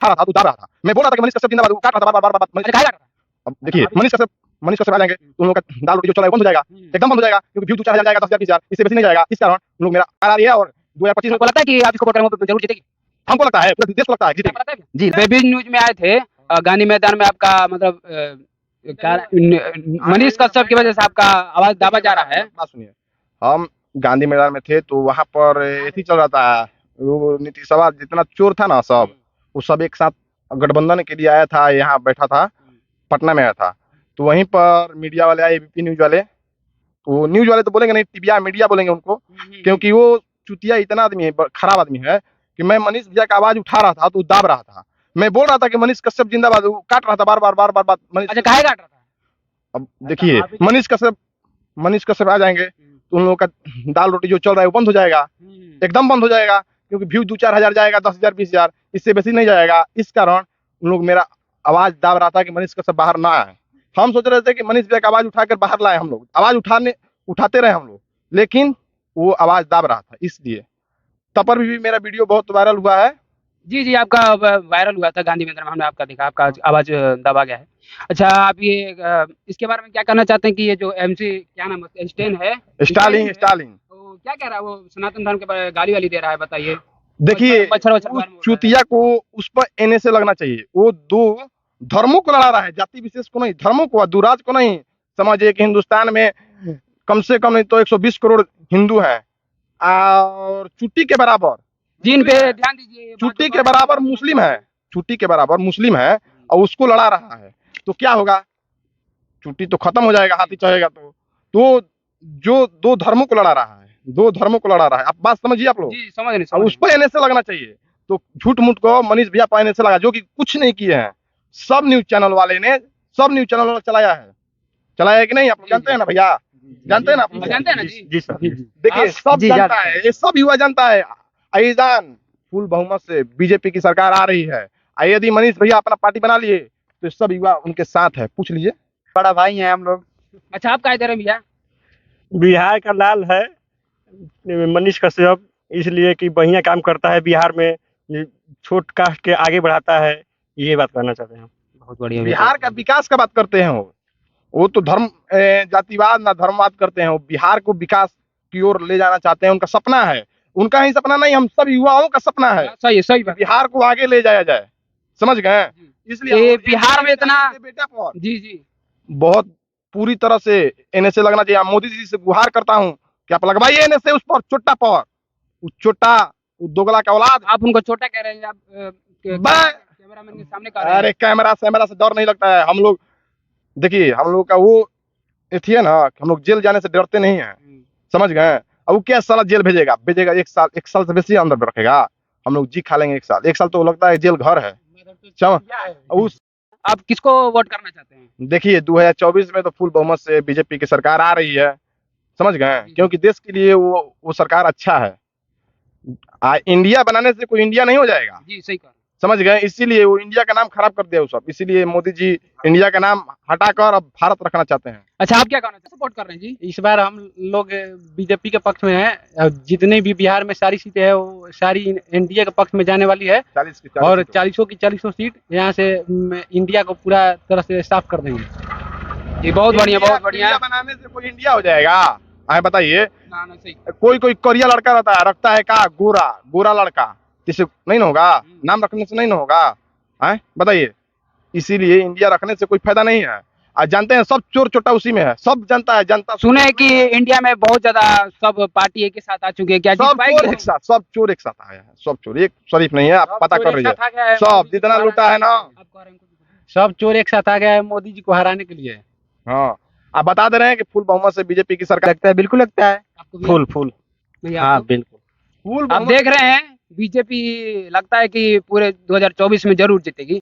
उठा रहा था तो दाब रहा था। मैं बोल रहा था कि मनीष कश्यप जिंदाबाद, वो काट रहा था बार बार बार। अब देखिए मनीष कश्यप आ जाएंगे तो उन लोगों का दाल रोटी जो चल रहा है बंद हो जाएगा, एकदम बंद हो जाएगा, क्योंकि व्यू 2-4 हजार जाएगा, 10 हजार 20 हजार, इससे बेसी नहीं जाएगा। इस कारण उन लोग मेरा आ रही है और 2025 में लगता है कि आप इसको वोट करेंगे तो जरूर जीतेगी। हमको लगता है, पूरे देश को लगता है जीतेगी जी। बेबी न्यूज में आए थे गांधी मैदान में, आपका मतलब मनीष कश्यप की वजह से आपका आवाज दाबा जा रहा है। बात सुनिए, हम गांधी मैदान में थे तो वहां पर ऐसी चल रहा था, वो नीतीश सभा जितना चोर था ना सब, वो सब एक साथ गठबंधन के लिए आया था, यहाँ बैठा था, पटना में आया था। तो वहीं पर मीडिया वाले आए, एबीपी न्यूज वाले, तो न्यूज वाले तो बोलेंगे नहीं, टीवीआ मीडिया बोलेंगे उनको, क्योंकि वो चुतिया इतना आदमी है, खराब आदमी है कि मैं मनीष भैया का आवाज उठा रहा था तो दाब रहा था। मैं बोल रहा था कि मनीष कश्यप जिंदाबाद, वो काट रहा था बार बार बार बार। अच्छा, काहे काट रहा था? अब देखिए मनीष कश्यप आ जाएंगे तो उन लोगों का दाल रोटी जो चल रहा है वो बंद हो जाएगा, एकदम बंद हो जाएगा, क्योंकि व्यू 2-4 हजार जाएगा, 10 हजार 20 हजार, इससे बेसी नहीं जाएगा। इस कारण उन लोग मेरा आवाज दाब रहा था कि मनीष कश्यप बाहर ना आए। हम सोच रहे थे कि मनीष भैया का आवाज उठाकर बाहर लाए, हम लोग आवाज उठाते रहे हम लोग, लेकिन वो आवाज दाब रहा था, इसलिए तब पर भी मेरा वीडियो बहुत वायरल हुआ है। जी जी, आपका वायरल हुआ था गांधी मैदान में, हमने आपका देखा, आपका आवाज दबा गया है। अच्छा, आप ये इसके बारे में क्या कहना चाहते हैं कि ये जो एमसी क्या नाम है, स्टालिन तो क्या कह रहा है, वो सनातन धर्म के बारे में गाली वाली दे रहा है, बताइए। देखिए उस चुतिया को उस पर एने से लगना चाहिए। वो दो धर्मों को लड़ा रहा है, जाति विशेष को नहीं, धर्मों को, दुराज को नहीं। समझिए कि हिंदुस्तान में कम से कम नहीं तो 120 करोड़ हिंदू हैं, और चुट्टी के बराबर, जिन पे ध्यान दीजिए, चुट्टी के बराबर मुस्लिम है, चुट्टी के बराबर मुस्लिम है, और उसको लड़ा रहा है, तो क्या होगा? चुट्टी तो खत्म हो जाएगा, हाथी चढ़ेगा तो जो दो धर्मों को लड़ा रहा है, दो धर्मों को लड़ा रहा है, आप बात समझिए आप लोग। जी, समझ नहीं, उस पर एनए से लगना चाहिए। तो झूठ मूठ को मनीष भैया पर एनए से लगा, जो कि कुछ नहीं किए हैं। सब न्यूज चैनल वाले ने, सब न्यूज चैनल वाला चलाया है कि नहीं? आप जानते हैं ना भैया, जानते हैं ना? जानते हैं ना? जी सर। देखिए सब जानता है, ये सब युवा जानता है। ईजान फुल बहुमत से बीजेपी की सरकार आ रही है, यदि मनीष भैया अपना पार्टी बना लिए तो सब युवा उनके साथ है, पूछ लीजिए, बड़ा भाई हैं हम लोग। अच्छा, आप क्या इधर है भैया? बिहार का लाल है मनीष कश्यप, इसलिए कि बढ़िया काम करता है बिहार में, छोट कास्ट के आगे बढ़ाता है, ये बात करना चाहते हैं हम। बहुत बढ़िया। बिहार का विकास का बात करते हैं वो तो धर्म जातिवाद ना धर्मवाद करते हैं। वो बिहार को विकास की ओर ले जाना चाहते हैं, उनका सपना है, उनका ही सपना नहीं, हम सब युवाओं का सपना है। सही बिहार को आगे ले जाया जाए, समझ गए? इसलिए बिहार में इतना बेटा पर जी बहुत पूरी तरह से एनएसए लगना चाहिए। मोदी जी से गुहार करता हूँ कि आप लगवाइए एनएसए उस पर, छोटा पर, उस छोटा दोगला का औलाद। आप उनको छोटा कह रहे हैं, आप कैमरामैन के सामने कह रहे हैं। अरे कैमरा से डर नहीं लगता है हम लोग। देखिए हम लोग का वो थी है ना, हम लोग जेल जाने से डरते नहीं है, समझ गए? अब वो क्या साला जेल भेजेगा 1 साल से बेसी अंदर रखेगा, हम लोग जी खा लेंगे 1 साल तो लगता है जेल घर है। उस आप किसको वोट करना चाहते हैं? देखिए 2024 में तो फुल बहुमत से बीजेपी की सरकार आ रही है, समझ गए? क्योंकि देश के लिए वो सरकार अच्छा है। इंडिया बनाने से कोई इंडिया नहीं हो जाएगा। जी सही कहा, समझ गए? इसीलिए वो इंडिया का नाम खराब कर दिया वो सब, इसीलिए मोदी जी इंडिया का नाम हटाकर अब भारत रखना चाहते हैं। अच्छा, आप क्या कहना चाहते हैं, सपोर्ट कर रहे हैं? जी, इस बार हम लोग बीजेपी के पक्ष में हैं, जितने भी बिहार में सारी सीटें हैं वो सारी एनडीए के पक्ष में जाने वाली है, 40 और 40 की 40 सीट यहाँ से इंडिया को पूरा तरह से साफ कर देंगे। ये बहुत बढ़िया, बहुत बढ़िया। इंडिया बनाने से कोई इंडिया हो जाएगा? आए बताइए। सही। कोई करिया लड़का रखता है का गोरा लड़का, जिससे नहीं ना होगा, नाम रखने से नहीं ना होगा, है बताइए। इसीलिए इंडिया रखने से कोई फायदा नहीं है। और जानते हैं सब चोर चोटा उसी में है, सब जनता है, जनता सुने कि इंडिया में बहुत ज्यादा सब पार्टी एक साथ आ चुके हैं, क्या सब चोर एक साथ आया है, सब चोर, एक शरीफ नहीं है, आप पता कर लीजिए। सब जितना लूटा है ना, सब चोर एक साथ आ गया है मोदी जी को हराने के लिए। हाँ, आप बता दे रहे हैं कि फुल बहुमत से बीजेपी की सरकार लगता है, बिल्कुल लगता है, फुल हाँ बिल्कुल। आप देख रहे हैं बीजेपी लगता है कि पूरे 2024 में जरूर जीतेगी।